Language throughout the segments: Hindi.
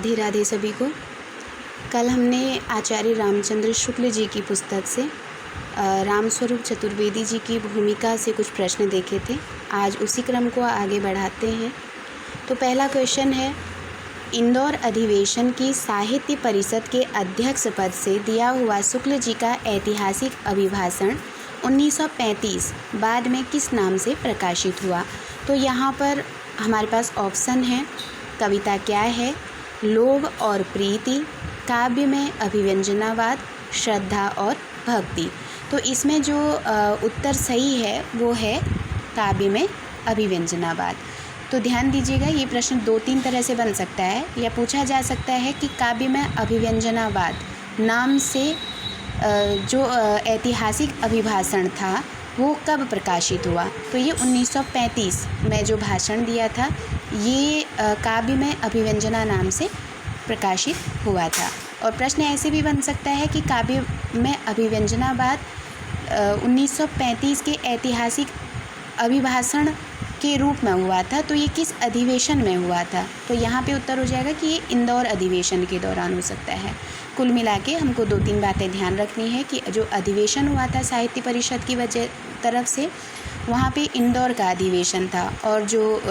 राधे राधे सभी को। कल हमने आचार्य रामचंद्र शुक्ल जी की पुस्तक से रामस्वरूप चतुर्वेदी जी की भूमिका से कुछ प्रश्न देखे थे। आज उसी क्रम को आगे बढ़ाते हैं। तो पहला क्वेश्चन है, इंदौर अधिवेशन की साहित्य परिषद के अध्यक्ष पद से दिया हुआ शुक्ल जी का ऐतिहासिक अभिभाषण 1935 बाद में किस नाम से प्रकाशित हुआ? तो यहाँ पर हमारे पास ऑप्शन है, कविता क्या है, लोभ और प्रीति, काव्य में अभिव्यंजनावाद, श्रद्धा और भक्ति। तो इसमें जो उत्तर सही है वो है काव्य में अभिव्यंजनावाद। तो ध्यान दीजिएगा, ये प्रश्न 2-3 तरह से बन सकता है या पूछा जा सकता है कि काव्य में अभिव्यंजनावाद नाम से जो ऐतिहासिक अभिभाषण था वो कब प्रकाशित हुआ? तो ये 1935 में जो भाषण दिया था ये काव्य में अभिव्यंजना नाम से प्रकाशित हुआ था। और प्रश्न ऐसे भी बन सकता है कि काव्य में अभिव्यंजनावाद 1935 के ऐतिहासिक अभिभाषण के रूप में हुआ था, तो ये किस अधिवेशन में हुआ था? तो यहाँ पे उत्तर हो जाएगा कि ये इंदौर अधिवेशन के दौरान हो सकता है। कुल मिला के हमको 2-3 बातें ध्यान रखनी है कि जो अधिवेशन हुआ था साहित्य परिषद की वजह तरफ से, वहाँ पे इंदौर का अधिवेशन था और जो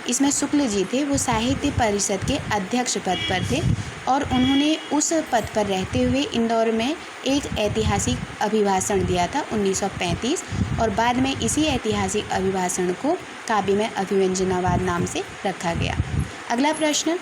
इसमें शुक्ल जी थे वो साहित्य परिषद के अध्यक्ष पद पर थे और उन्होंने उस पद पर रहते हुए इंदौर में एक ऐतिहासिक अभिभाषण दिया था 1935 और बाद में इसी ऐतिहासिक अभिभाषण को काव्य में अभिव्यंजनावाद नाम से रखा गया। अगला प्रश्न,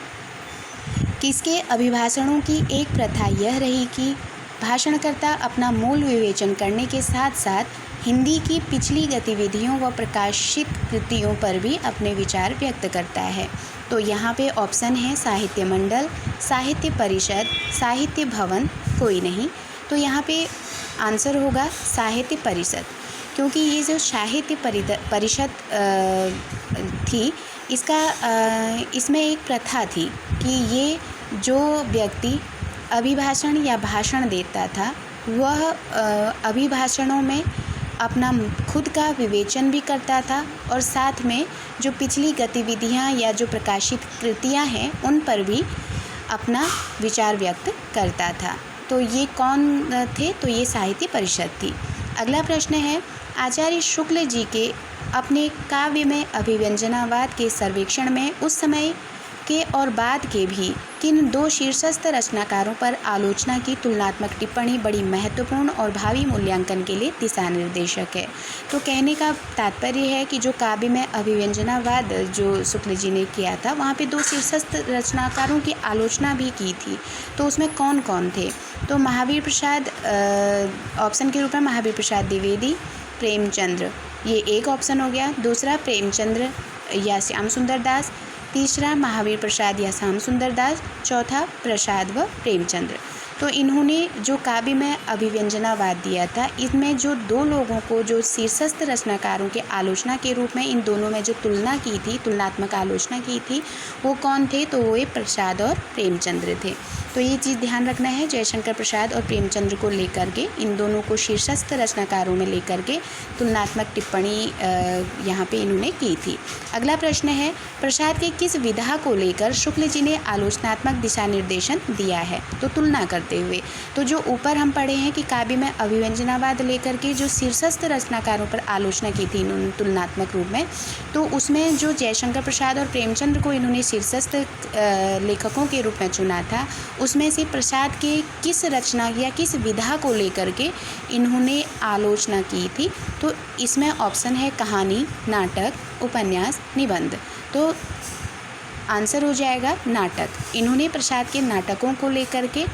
किसके अभिभाषणों की एक प्रथा यह रही कि भाषणकर्ता अपना मूल विवेचन करने के साथ साथ हिंदी की पिछली गतिविधियों व प्रकाशित कृतियों पर भी अपने विचार व्यक्त करता है? तो यहाँ पे ऑप्शन है साहित्य मंडल, साहित्य परिषद, साहित्य भवन, कोई नहीं। तो यहाँ पे आंसर होगा साहित्य परिषद, क्योंकि ये जो साहित्य परिषद थी इसमें एक प्रथा थी कि ये जो व्यक्ति अभिभाषण या भाषण देता था वह अभिभाषणों में अपना खुद का विवेचन भी करता था और साथ में जो पिछली गतिविधियां या जो प्रकाशित कृतियां हैं उन पर भी अपना विचार व्यक्त करता था। तो ये कौन थे? तो ये साहित्य परिषद थी। अगला प्रश्न है, आचार्य शुक्ल जी के अपने काव्य में अभिव्यंजनावाद के सर्वेक्षण में उस समय के और बाद के भी किन 2 शीर्षस्थ रचनाकारों पर आलोचना की तुलनात्मक टिप्पणी बड़ी महत्वपूर्ण और भावी मूल्यांकन के लिए दिशा निर्देशक है? तो कहने का तात्पर्य है कि जो काव्य में अभिव्यंजनावाद जो शुक्ल जी ने किया था वहाँ पे 2 शीर्षस्थ रचनाकारों की आलोचना भी की थी। तो उसमें कौन कौन थे? तो महावीर प्रसाद ऑप्शन के रूप में महावीर प्रसाद द्विवेदी, प्रेमचंद्र, ये एक ऑप्शन हो गया। दूसरा प्रेमचंद्र या श्याम सुंदर दास, तीसरा महावीर प्रसाद या श्याम सुंदर दास, चौथा प्रसाद व प्रेमचंद्र। तो इन्होंने जो काव्य में अभिव्यंजनावाद दिया था इसमें जो 2 लोगों को जो शीर्षस्थ रचनाकारों के आलोचना के रूप में इन दोनों में जो तुलना की थी, तुलनात्मक आलोचना की थी, वो कौन थे? तो वो प्रसाद और प्रेमचंद्र थे। तो ये चीज़ ध्यान रखना है, जयशंकर प्रसाद और प्रेमचंद्र को लेकर के, इन दोनों को शीर्षस्थ रचनाकारों में लेकर के तुलनात्मक टिप्पणी यहाँ पे इन्होंने की थी। अगला प्रश्न है, प्रसाद के किस विधा को लेकर शुक्ल जी ने आलोचनात्मक दिशा निर्देशन दिया है? तो तुलना करते हुए। तो जो ऊपर हम पढ़े हैं कि काव्य में अभिव्यंजनावाद लेकर के जो शीर्षस्थ रचनाकारों पर आलोचना की थी इन्होंने तुलनात्मक रूप में, तो उसमें जो जयशंकर प्रसाद और प्रेमचंद्र को इन्होंने शीर्षस्थ लेखकों के रूप में चुना था, उसमें से प्रसाद के किस रचना या किस विधा को लेकर के इन्होंने आलोचना की थी? तो इसमें ऑप्शन है कहानी, नाटक, उपन्यास, निबंध। तो आंसर हो जाएगा नाटक। इन्होंने प्रसाद के नाटकों को लेकर के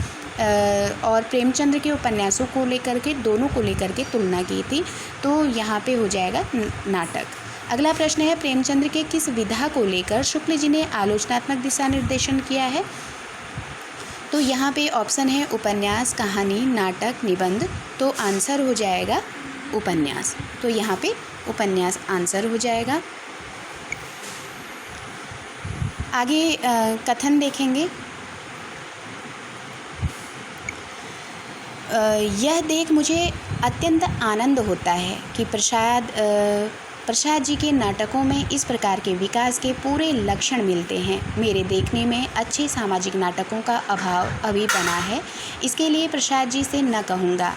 और प्रेमचंद्र के उपन्यासों को लेकर के, दोनों को लेकर के तुलना की थी। तो यहाँ पे हो जाएगा नाटक। अगला प्रश्न है, प्रेमचंद्र के किस विधा को लेकर शुक्ल जी ने आलोचनात्मक दिशा निर्देशन किया है? तो यहाँ पे ऑप्शन है उपन्यास, कहानी, नाटक, निबंध। तो आंसर हो जाएगा उपन्यास। तो यहाँ पे उपन्यास आंसर हो जाएगा। आगे कथन देखेंगे। यह देख मुझे अत्यंत आनंद होता है कि प्रसाद प्रसाद जी के नाटकों में इस प्रकार के विकास के पूरे लक्षण मिलते हैं। मेरे देखने में अच्छे सामाजिक नाटकों का अभाव अभी बना है। इसके लिए प्रसाद जी से न कहूँगा।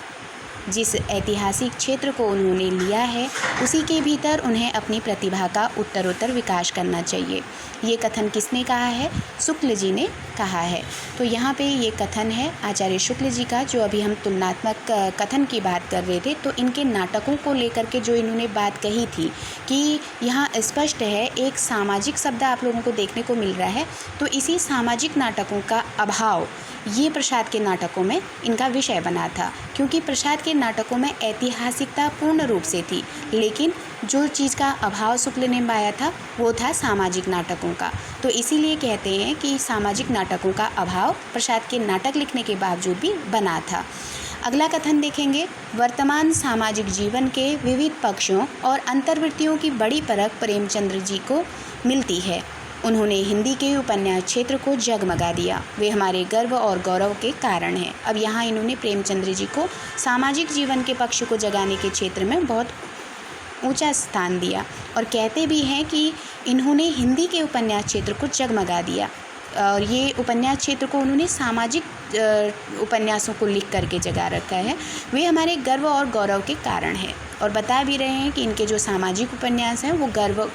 जिस ऐतिहासिक क्षेत्र को उन्होंने लिया है उसी के भीतर उन्हें अपनी प्रतिभा का उत्तरोत्तर विकास करना चाहिए। ये कथन किसने कहा है? शुक्ल जी ने कहा है। तो यहाँ पे ये कथन है आचार्य शुक्ल जी का, जो अभी हम तुलनात्मक कथन की बात कर रहे थे। तो इनके नाटकों को लेकर के जो इन्होंने बात कही थी कि यहाँ स्पष्ट है एक सामाजिक शब्द आप लोगों को देखने को मिल रहा है। तो इसी सामाजिक नाटकों का अभाव ये प्रसाद के नाटकों में इनका विषय बना था, क्योंकि प्रसाद के नाटकों में ऐतिहासिकता पूर्ण रूप से थी, लेकिन जो चीज़ का अभाव शुक्ल ने पाया था वो था सामाजिक नाटकों का। तो इसीलिए कहते हैं कि सामाजिक नाटकों का अभाव प्रसाद के नाटक लिखने के बावजूद भी बना था। अगला कथन देखेंगे, वर्तमान सामाजिक जीवन के विविध पक्षों और अंतर्वृत्तियों की बड़ी परख प्रेमचंद्र जी को मिलती है। उन्होंने हिंदी के उपन्यास क्षेत्र को जगमगा दिया। वे हमारे गर्व और गौरव के कारण हैं। अब यहाँ इन्होंने प्रेमचंद्र जी को सामाजिक जीवन के पक्ष को जगाने के क्षेत्र में बहुत ऊंचा स्थान दिया और कहते भी हैं कि इन्होंने हिंदी के उपन्यास क्षेत्र को जगमगा दिया। और ये उपन्यास क्षेत्र को उन्होंने सामाजिक उपन्यासों को लिख करके जगा रखा है। वे हमारे गर्व और गौरव के कारण हैं और बता भी रहे हैं कि इनके जो सामाजिक उपन्यास हैं वो गर्व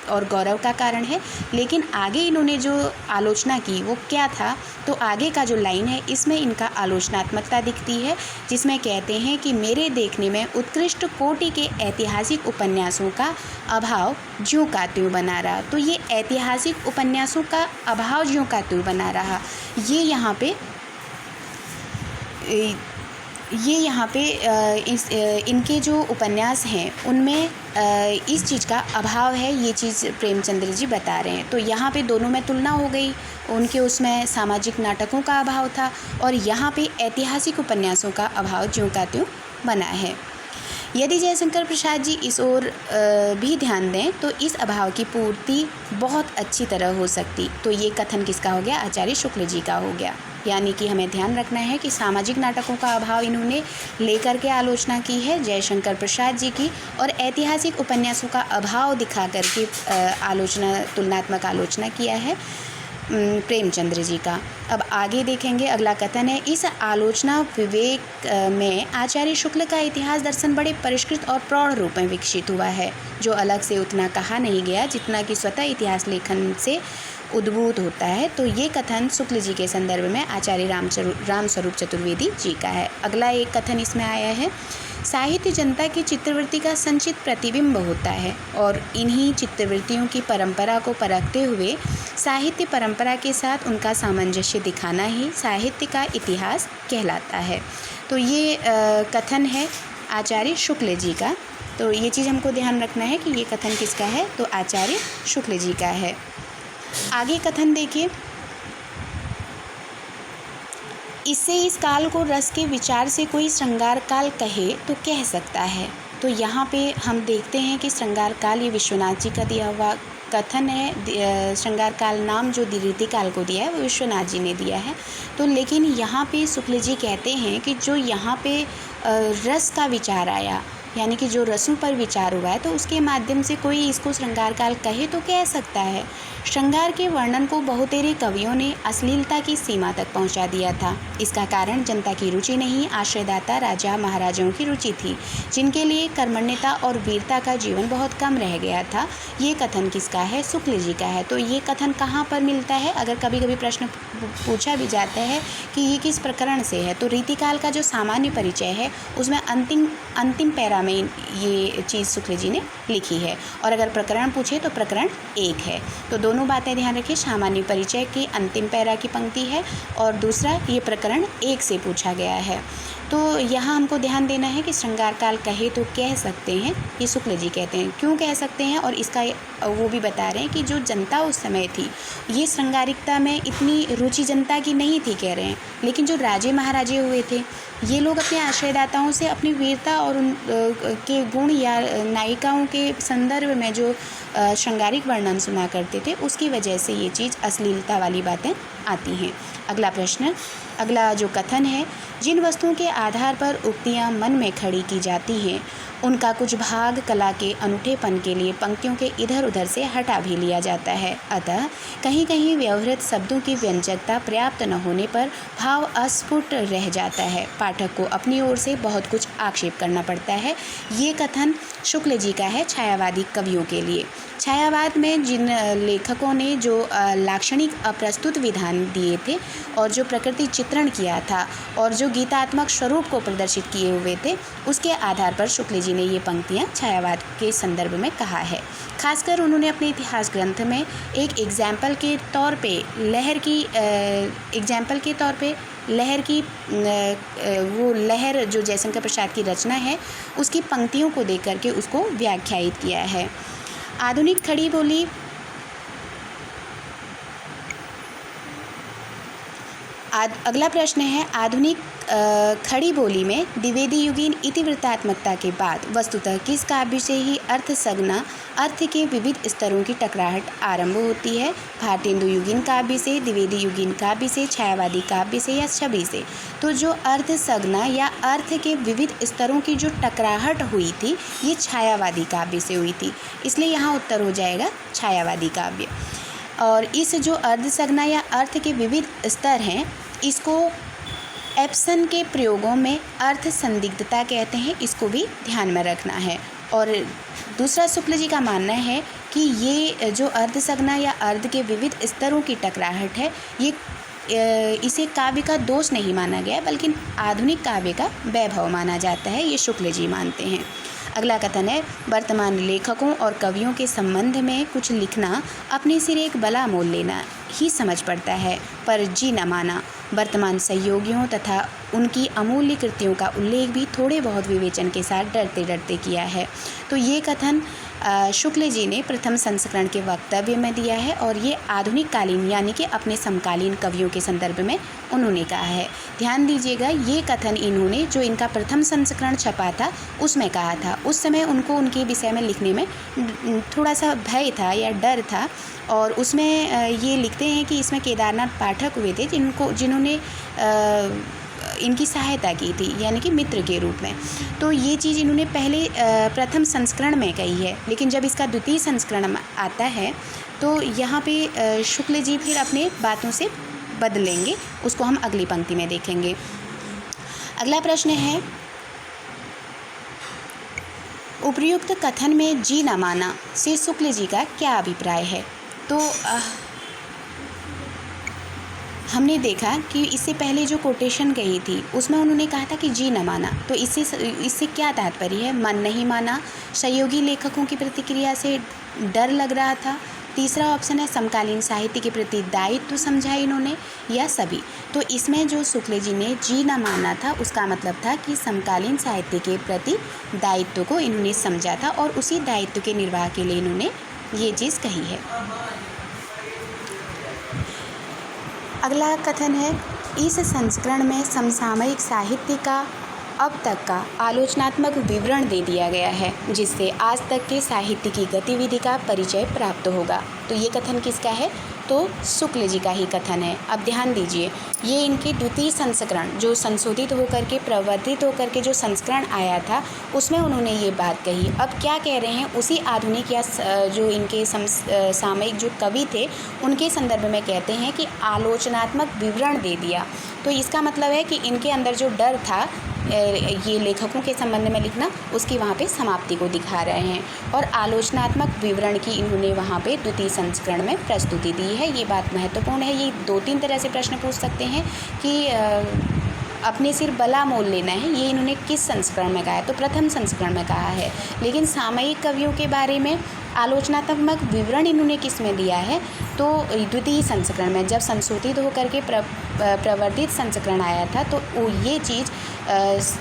और गौरव का कारण है। लेकिन आगे इन्होंने जो आलोचना की वो क्या था? तो आगे का जो लाइन है इसमें इनका आलोचनात्मकता दिखती है, जिसमें कहते हैं कि मेरे देखने में उत्कृष्ट कोटि के ऐतिहासिक उपन्यासों का अभाव ज्यों का त्यों बना रहा। तो ये ऐतिहासिक उपन्यासों का अभाव ज्यों का त्यों बना रहा, ये यहाँ पे इनके जो उपन्यास हैं उनमें इस चीज़ का अभाव है, ये चीज़ प्रेमचंद्र जी बता रहे हैं। तो यहाँ पे दोनों में तुलना हो गई। उनके उसमें सामाजिक नाटकों का अभाव था और यहाँ पे ऐतिहासिक उपन्यासों का अभाव ज्यों का त्यों बना है। यदि जयशंकर प्रसाद जी इस ओर भी ध्यान दें तो इस अभाव की पूर्ति बहुत अच्छी तरह हो सकती। तो ये कथन किसका हो गया? आचार्य शुक्ल जी का हो गया। यानी कि हमें ध्यान रखना है कि सामाजिक नाटकों का अभाव इन्होंने लेकर के आलोचना की है जयशंकर प्रसाद जी की, और ऐतिहासिक उपन्यासों का अभाव दिखा करके तुलनात्मक आलोचना किया है प्रेमचंद्र जी का। अब आगे देखेंगे, अगला कथन है, इस आलोचना विवेक में आचार्य शुक्ल का इतिहास दर्शन बड़े परिष्कृत और प्रौढ़ रूप में विकसित हुआ है, जो अलग से उतना कहा नहीं गया जितना कि स्वतः इतिहास लेखन से उद्भूत होता है। तो ये कथन शुक्ल जी के संदर्भ में आचार्य रामस्वरूप चतुर्वेदी जी का है। अगला एक कथन इसमें आया है, साहित्य जनता की चित्तवृत्ति का संचित प्रतिबिंब होता है और इन्हीं चित्तवृत्तियों की परंपरा को परखते हुए साहित्य परंपरा के साथ उनका सामंजस्य दिखाना ही साहित्य का इतिहास कहलाता है। तो ये कथन है आचार्य शुक्ल जी का। तो ये चीज़ हमको ध्यान रखना है कि ये कथन किसका है? तो आचार्य शुक्ल जी का है। आगे कथन देखिए, इससे इस काल को रस के विचार से कोई श्रृंगार काल कहे तो कह सकता है। तो यहाँ पे हम देखते हैं कि श्रृंगार काल ये विश्वनाथ जी का दिया हुआ कथन है। श्रृंगार काल नाम जो रीति काल को दिया है वो विश्वनाथ जी ने दिया है। तो लेकिन यहाँ पे शुक्ल जी कहते हैं कि जो यहाँ पे रस का विचार आया, यानी कि जो रसों पर विचार हुआ है, तो उसके माध्यम से कोई इसको श्रृंगार काल कहे तो कह सकता है। श्रृंगार के वर्णन को बहुतेरे कवियों ने अश्लीलता की सीमा तक पहुंचा दिया था। इसका कारण जनता की रुचि नहीं, आश्रयदाता राजा महाराजाओं की रुचि थी, जिनके लिए कर्मण्यता और वीरता का जीवन बहुत कम रह गया था। ये कथन किसका है? शुक्ल जी का है। तो ये कथन कहाँ पर मिलता है? अगर कभी कभी प्रश्न पूछा भी जाता है कि ये किस प्रकरण से है, तो रीतिकाल का जो सामान्य परिचय है उसमें अंतिम पैरा में ये चीज़ शुक्ल जी ने लिखी है। और अगर प्रकरण पूछे तो प्रकरण 1 है। तो दोनों बातें ध्यान रखिए, सामान्य परिचय की अंतिम पैरा की पंक्ति है और दूसरा ये प्रकरण 1 से पूछा गया है। तो यहाँ हमको ध्यान देना है कि श्रृंगार काल कहे तो कह सकते हैं, ये शुक्ल जी कहते हैं। क्यों कह सकते हैं? और इसका वो भी बता रहे हैं कि जो जनता उस समय थी ये श्रृंगारिकता में इतनी रुचि जनता की नहीं थी, कह रहे हैं। लेकिन जो राजे महाराजे हुए थे ये लोग अपने आश्रयदाताओं से अपनी वीरता और उन के गुण या नायिकाओं के संदर्भ में जो श्रृंगारिक वर्णन सुना करते थे, उसकी वजह से ये चीज़ अश्लीलता वाली बातें आती हैं। अगला प्रश्न, अगला जो कथन है, जिन वस्तुओं के आधार पर उक्तियाँ मन में खड़ी की जाती हैं उनका कुछ भाग कला के अनूठेपन के लिए पंक्तियों के इधर उधर से हटा भी लिया जाता है। अतः कहीं कहीं व्यवहृत शब्दों की व्यंजकता पर्याप्त न होने पर भाव अस्फुट रह जाता है। पाठक को अपनी ओर से बहुत कुछ आक्षेप करना पड़ता है। ये कथन शुक्ल जी का है छायावादी कवियों के लिए। छायावाद में जिन लेखकों ने जो लाक्षणिक अप्रस्तुत विधान दिए थे और जो प्रकृति चित्रण किया था और जो गीतात्मक स्वरूप को प्रदर्शित किए हुए थे, उसके आधार पर शुक्ल जी ने ये पंक्तियाँ छायावाद के संदर्भ में कहा है। खासकर उन्होंने अपने इतिहास ग्रंथ में एक एग्जाम्पल के तौर पे लहर की वो लहर जो जयशंकर प्रसाद की रचना है उसकी पंक्तियों को देख करके उसको व्याख्यायित किया है। आधुनिक खड़ी बोली अगला प्रश्न है, आधुनिक खड़ी बोली में द्विवेदी युगीन इतिवृत्तात्मकता के बाद वस्तुतः किस काव्य से ही अर्थ संज्ञा अर्थ के विविध स्तरों की टकराहट आरंभ होती है? भारतेंदु युगीन काव्य से, द्विवेदी युगीन काव्य से, छायावादी काव्य से या सभी से? तो जो अर्थ संज्ञा या अर्थ के विविध स्तरों की जो टकराहट हुई थी ये छायावादी काव्य से हुई थी, इसलिए यहाँ उत्तर हो जाएगा छायावादी काव्य। और इस जो अर्थ संज्ञा या अर्थ के विविध स्तर हैं इसको एप्सन के प्रयोगों में अर्थ संदिग्धता कहते हैं, इसको भी ध्यान में रखना है। और दूसरा शुक्ल जी का मानना है कि ये जो अर्थ संज्ञा या अर्थ के विविध स्तरों की टकराहट है ये इसे काव्य का दोष नहीं माना गया बल्कि आधुनिक काव्य का वैभव माना जाता है, ये शुक्ल जी मानते हैं। अगला कथन है, वर्तमान लेखकों और कवियों के संबंध में कुछ लिखना अपने सिर एक बला मोल लेना ही समझ पड़ता है, पर जी न माना। वर्तमान सहयोगियों तथा उनकी अमूल्य कृतियों का उल्लेख भी थोड़े बहुत विवेचन के साथ डरते डरते किया है। तो ये कथन शुक्ल जी ने प्रथम संस्करण के वक्तव्य में दिया है और ये आधुनिक कालीन यानी कि अपने समकालीन कवियों के संदर्भ में उन्होंने कहा है। ध्यान दीजिएगा, ये कथन इन्होंने जो इनका प्रथम संस्करण छपा था उसमें कहा था। उस समय उनको उनके विषय में लिखने में थोड़ा सा भय था या डर था और उसमें ये लिखते हैं कि इसमें केदारनाथ पाठक हुए थे जिन्होंने इनकी सहायता की थी यानी कि मित्र के रूप में। तो ये चीज़ इन्होंने पहले प्रथम संस्करण में कही है, लेकिन जब इसका द्वितीय संस्करण आता है तो यहाँ पे शुक्ल जी फिर अपने बातों से बदलेंगे, उसको हम अगली पंक्ति में देखेंगे। अगला प्रश्न है, उपर्युक्त कथन में जी न माना से शुक्ल जी का क्या अभिप्राय है? तो हमने देखा कि इससे पहले जो कोटेशन कही थी उसमें उन्होंने कहा था कि जी न माना, तो इससे क्या तात्पर्य है? मन नहीं माना, सहयोगी लेखकों की प्रतिक्रिया से डर लग रहा था। तीसरा ऑप्शन है समकालीन साहित्य के प्रति दायित्व समझा इन्होंने, या सभी। तो इसमें जो शुक्ल जी ने जी न माना था उसका मतलब था कि समकालीन साहित्य के प्रति दायित्व को इन्होंने समझा था और उसी दायित्व के निर्वाह के लिए इन्होंने ये चीज़ कही है। अगला कथन है, इस संस्करण में समसामयिक साहित्य का अब तक का आलोचनात्मक विवरण दे दिया गया है जिससे आज तक के साहित्य की गतिविधि का परिचय प्राप्त होगा। तो ये कथन किसका है? तो शुक्ल जी का ही कथन है। अब ध्यान दीजिए, ये इनके द्वितीय संस्करण जो संशोधित होकर के प्रवर्धित होकर के जो संस्करण आया था उसमें उन्होंने ये बात कही। अब क्या कह रहे हैं, उसी आधुनिक या जो इनके सामयिक जो कवि थे उनके संदर्भ में कहते हैं कि आलोचनात्मक विवरण दे दिया। तो इसका मतलब है कि इनके अंदर जो डर था ये लेखकों के संबंध में लिखना, उसकी वहाँ पे समाप्ति को दिखा रहे हैं और आलोचनात्मक विवरण की इन्होंने वहाँ पे द्वितीय संस्करण में प्रस्तुति दी है। ये बात महत्वपूर्ण है। ये 2-3 तरह से प्रश्न पूछ सकते हैं कि अपने सिर बला मोल लेना है, ये इन्होंने किस संस्करण में कहा है? तो प्रथम संस्करण में कहा है। लेकिन सामयिक कवियों के बारे में आलोचनात्मक विवरण इन्होंने किस में दिया है? तो द्वितीय संस्करण में, जब संशोधित होकर के प्रवर्धित संस्करण आया था तो ये चीज़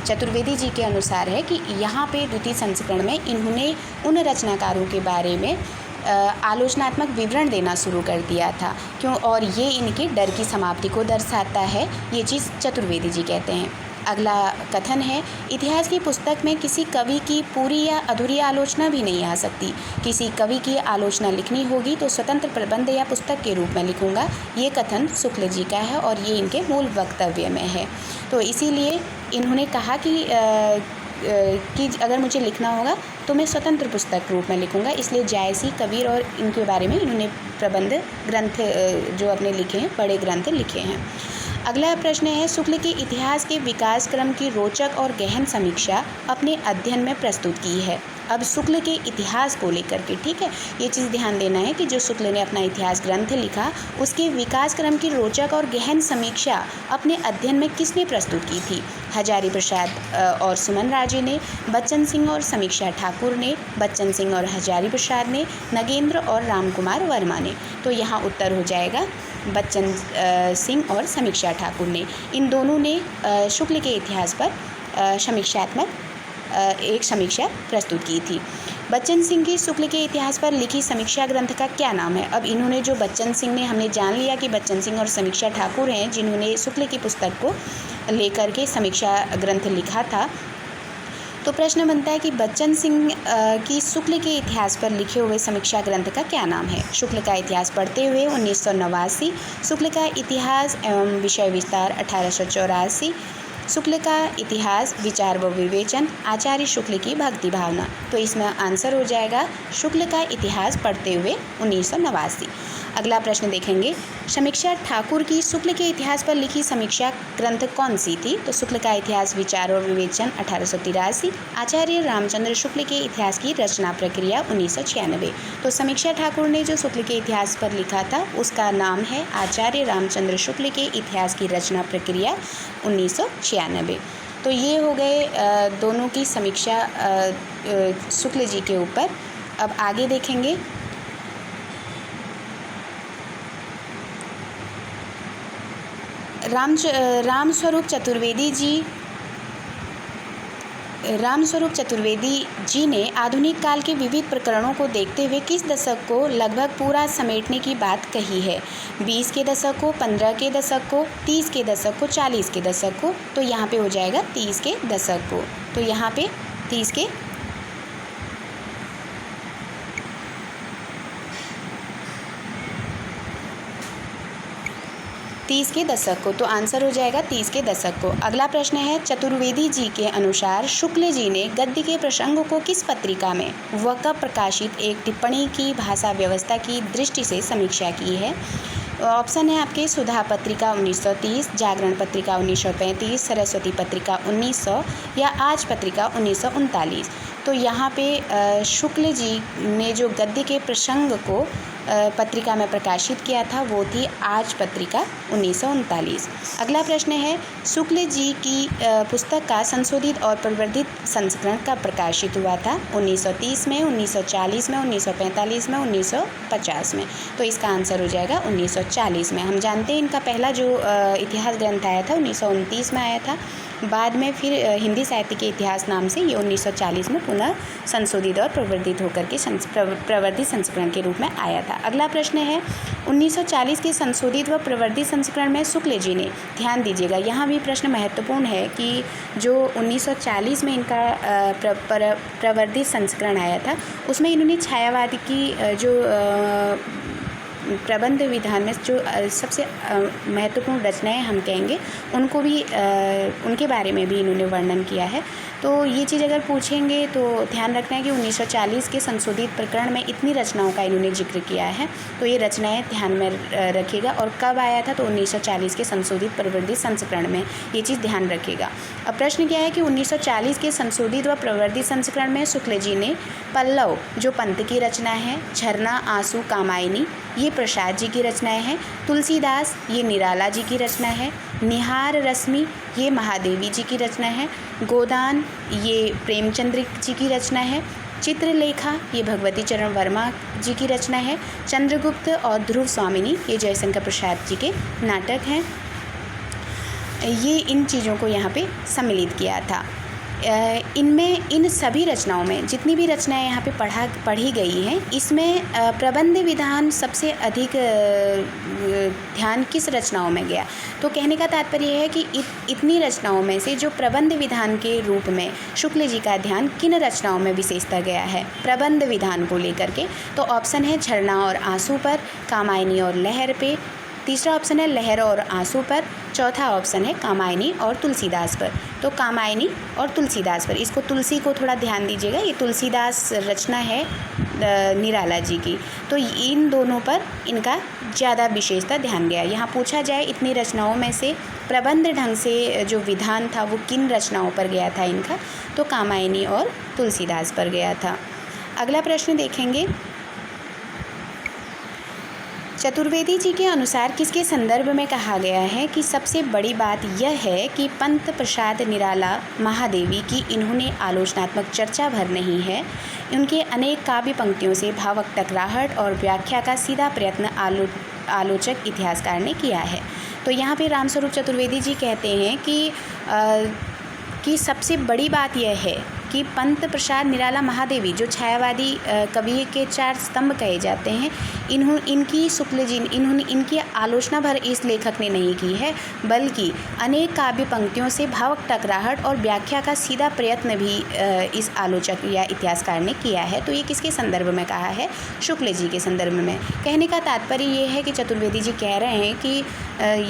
चतुर्वेदी जी के अनुसार है कि यहाँ पे द्वितीय संस्करण में इन्होंने उन रचनाकारों के बारे में आलोचनात्मक विवरण देना शुरू कर दिया था। क्यों? और ये इनके डर की समाप्ति को दर्शाता है, ये चीज़ चतुर्वेदी जी कहते हैं। अगला कथन है, इतिहास की पुस्तक में किसी कवि की पूरी या अधूरी आलोचना भी नहीं आ सकती। किसी कवि की आलोचना लिखनी होगी तो स्वतंत्र प्रबंध या पुस्तक के रूप में लिखूंगा। ये कथन शुक्ल जी का है और ये इनके मूल वक्तव्य में है। तो इसीलिए इन्होंने कहा कि अगर मुझे लिखना होगा तो मैं स्वतंत्र पुस्तक रूप में लिखूंगा। इसलिए जायसी, कबीर और इनके बारे में इन्होंने प्रबंध ग्रंथ जो अपने लिखे हैं, बड़े ग्रंथ लिखे हैं। अगला प्रश्न है, शुक्ल के इतिहास के विकास क्रम की रोचक और गहन समीक्षा अपने अध्ययन में प्रस्तुत की है। अब शुक्ल के इतिहास को लेकर के, ठीक है, ये चीज़ ध्यान देना है कि जो शुक्ल ने अपना इतिहास ग्रंथ लिखा उसके विकास क्रम की रोचक और गहन समीक्षा अपने अध्ययन में किसने प्रस्तुत की थी? हजारी प्रसाद और सुमन राजे ने, बच्चन सिंह और समीक्षा ठाकुर ने, बच्चन सिंह और हजारी प्रसाद ने, नगेंद्र और रामकुमार वर्मा ने। तो यहाँ उत्तर हो जाएगा बच्चन सिंह और समीक्षा ठाकुर ने। इन दोनों ने शुक्ल के इतिहास पर समीक्षात्मक एक समीक्षा प्रस्तुत की थी। बच्चन सिंह की शुक्ल के इतिहास पर लिखी समीक्षा ग्रंथ का क्या नाम है? अब इन्होंने जो बच्चन सिंह ने, हमने जान लिया कि बच्चन सिंह और समीक्षा ठाकुर हैं जिन्होंने शुक्ल की पुस्तक को लेकर के समीक्षा ग्रंथ लिखा था। तो प्रश्न बनता है कि बच्चन सिंह की शुक्ल के इतिहास पर लिखे हुए समीक्षा ग्रंथ का क्या नाम है? शुक्ल का इतिहास पढ़ते हुए 1989, शुक्ल का इतिहास एवं विषय विस्तार 1884, शुक्ल का इतिहास विचार व विवेचन आचार्य शुक्ल की भक्ति भावना। तो इसमें आंसर हो जाएगा शुक्ल का इतिहास पढ़ते हुए 1989। अगला प्रश्न देखेंगे, समीक्षा ठाकुर की शुक्ल के इतिहास पर लिखी समीक्षा ग्रंथ कौन सी थी? तो शुक्ल का इतिहास विचार और विवेचन 1883, आचार्य रामचंद्र शुक्ल के इतिहास की रचना प्रक्रिया 1996। तो समीक्षा ठाकुर ने जो शुक्ल के इतिहास पर लिखा था उसका नाम है आचार्य रामचंद्र शुक्ल के इतिहास की रचना प्रक्रिया 1996। तो ये हो गए दोनों की समीक्षा शुक्ल जी के ऊपर। अब आगे देखेंगे, रामस्वरूप चतुर्वेदी जी ने आधुनिक काल के विविध प्रकरणों को देखते हुए किस दशक को लगभग पूरा समेटने की बात कही है? 20 के दशक को, 15 के दशक को, 30 के दशक को, 40 के दशक को। तो यहाँ पे हो जाएगा 30 के दशक को। तो यहाँ पे 30 के दशक को। तो आंसर हो जाएगा 30 के दशक को। अगला प्रश्न है, चतुर्वेदी जी के अनुसार शुक्ल जी ने गद्य के प्रसंगों को किस पत्रिका में व कब प्रकाशित एक टिप्पणी की भाषा व्यवस्था की दृष्टि से समीक्षा की है? ऑप्शन है आपके सुधा पत्रिका 1930, जागरण पत्रिका 1935, सरस्वती पत्रिका 1900 या आज पत्रिका 1939। तो यहाँ पे शुक्ल जी ने जो गद्य के प्रसंग को पत्रिका में प्रकाशित किया था वो थी आज पत्रिका 1939। अगला प्रश्न है, शुक्ल जी की पुस्तक का संशोधित और प्रवर्धित संस्करण कब प्रकाशित हुआ था? 1930 में, 1940 में, 1945 में, 1950 में। तो इसका आंसर हो जाएगा 1940 में। हम जानते हैं इनका पहला जो इतिहास ग्रंथ आया था 1929 में आया था। बाद में फिर हिंदी साहित्य के इतिहास नाम से ये 1940 में पुनः संशोधित और प्रवर्धित होकर के प्रवर्धित संस्करण के रूप में आया था। अगला प्रश्न है, 1940 के संशोधित व प्रवर्धित संस्करण में शुक्ल जी ने, ध्यान दीजिएगा यहाँ भी प्रश्न महत्वपूर्ण है कि जो 1940 में इनका प्रवर्धित संस्करण आया था उसमें इन्होंने छायावाद की जो प्रबंध विधान में जो सबसे महत्वपूर्ण रचनाएं हम कहेंगे उनको भी उनके बारे में भी इन्होंने वर्णन किया है। तो ये चीज़ अगर पूछेंगे तो ध्यान रखना है कि 1940 के संशोधित प्रकरण में इतनी रचनाओं का इन्होंने जिक्र किया है। तो ये रचनाएं ध्यान में रखिएगा। और कब आया था? तो 1940 के संशोधित प्रवर्धित संस्करण में, ये चीज़ ध्यान रखिएगा। अब प्रश्न क्या है कि 1940 के संशोधित व प्रवर्धित संस्करण में शुक्ल जी ने पल्लव जो पंत की रचना है, झरना आंसू कामायनी ये प्रसाद जी की रचनाएं हैं, तुलसीदास ये निराला जी की रचना है, निहार रश्मि ये महादेवी जी की रचना है, गोदान ये प्रेमचंद्र जी की रचना है, चित्रलेखा ये भगवती चरण वर्मा जी की रचना है, चंद्रगुप्त और ध्रुव स्वामिनी ये जयशंकर प्रसाद जी के नाटक हैं। ये इन चीज़ों को यहाँ पे सम्मिलित किया था। इनमें इन सभी रचनाओं में जितनी भी रचनाएं यहाँ पे पढ़ी गई हैं, इसमें प्रबंध विधान सबसे अधिक ध्यान किस रचनाओं में गया। तो कहने का तात्पर्य है कि इतनी रचनाओं में से जो प्रबंध विधान के रूप में शुक्ल जी का ध्यान किन रचनाओं में विशेषता गया है प्रबंध विधान को लेकर के। तो ऑप्शन है झरना और आंसू पर, कामायनी और लहर पे, तीसरा ऑप्शन है लहर और आंसू पर, चौथा ऑप्शन है कामायनी और तुलसीदास पर। तो कामायनी और तुलसीदास पर, इसको तुलसी को थोड़ा ध्यान दीजिएगा, ये तुलसीदास रचना है निराला जी की। तो इन दोनों पर इनका ज़्यादा विशेषता ध्यान गया। यहाँ पूछा जाए इतनी रचनाओं में से प्रबंध ढंग से जो विधान था वो किन रचनाओं पर गया था इनका, तो कामायनी और तुलसीदास पर गया था। अगला प्रश्न देखेंगे, चतुर्वेदी जी के अनुसार किसके संदर्भ में कहा गया है कि सबसे बड़ी बात यह है कि पंत प्रसाद निराला महादेवी की इन्होंने आलोचनात्मक चर्चा भर नहीं है, उनके अनेक काव्य पंक्तियों से भावक टकराहट और व्याख्या का सीधा प्रयत्न आलोचक इतिहासकार ने किया है। तो यहाँ पे रामस्वरूप चतुर्वेदी जी कहते हैं कि सबसे बड़ी बात यह है कि पंत प्रसाद निराला महादेवी जो छायावादी कवि के 4 स्तंभ कहे जाते हैं, इनकी शुक्ल जी इन्होंने इनकी आलोचना भर इस लेखक ने नहीं की है, बल्कि अनेक काव्य पंक्तियों से भावक टकराहट और व्याख्या का सीधा प्रयत्न भी इस आलोचक या इतिहासकार ने किया है। तो ये किसके संदर्भ में कहा है, शुक्ल जी के संदर्भ में। कहने का तात्पर्य ये है कि चतुर्वेदी जी कह रहे हैं कि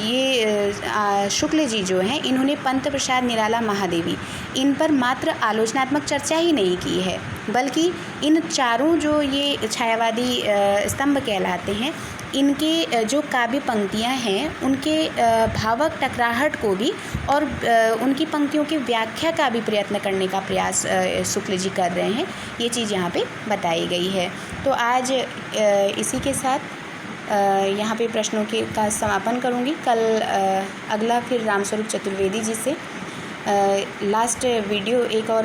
ये शुक्ल जी जो हैं इन्होंने पंत प्रसाद निराला महादेवी इन पर मात्र आलोचनात्मक चर्चा ही नहीं की है, बल्कि इन चारों जो ये छायावादी स्तंभ कहलाते हैं, इनके जो काव्य पंक्तियां हैं उनके भावक टकराहट को भी और उनकी पंक्तियों की व्याख्या का भी प्रयत्न करने का प्रयास शुक्ल जी कर रहे हैं। ये चीज़ यहाँ पे बताई गई है। तो आज इसी के साथ यहाँ पे प्रश्नों का समापन करूँगी। कल अगला फिर रामस्वरूप चतुर्वेदी जी से लास्ट वीडियो एक और